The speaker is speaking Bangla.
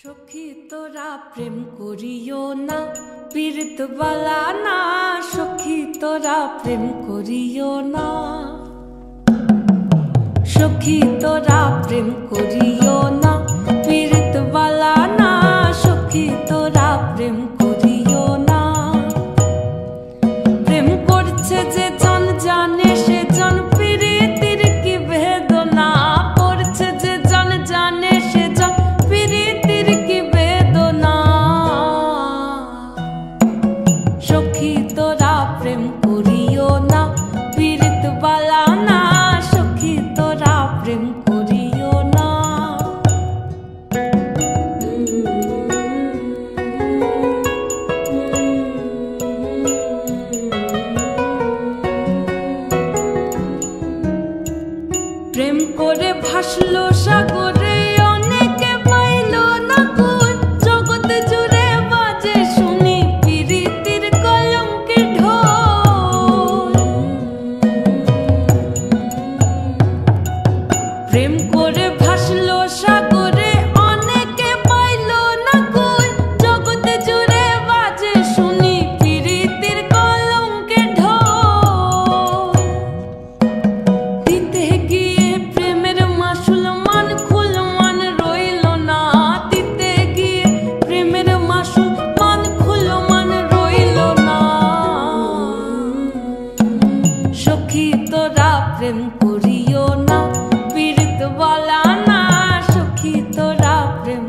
সখী তোরা প্রেম করিও না, পীড়িত বালা না। সখী তোরা প্রেম করিও না, সখী তোরা প্রেম করিও না, পীড়িত বালা না। সখী তোরা প্রেম করিও না। প্রেম করছে যে জন জানে সে জন পীড়িতের কি বেদনা। করছে যে জন জানে সে জন পীড়িতের কি বেদনা। সখী তোরা প্রেম করিও না, পীড়িত বালা না। সখী তোরা প্রেম করিও না। প্রেম করে ভাসলো সাগরে, অনেকে পাইল না কুল। জগৎ জুড়ে বাজে শুনি পীড়িতের কলঙ্কের ঢোল। প্রেম করে ভাসলো সাগরে, অনেকে পাইল না কুল। জগৎ জুড়ে বাজে শুনি পীড়িতের কলঙ্কের ঢোল। দিতে গিয়ে প্রেমের মাসুল মান খুল মান রইল না। দিতে গিয়ে প্রেমের মাসুল মান খুল মান রইল না। সখী তোরা প্রেম করিও না, পীড়িত বালা না। সখী তোরা প্রেম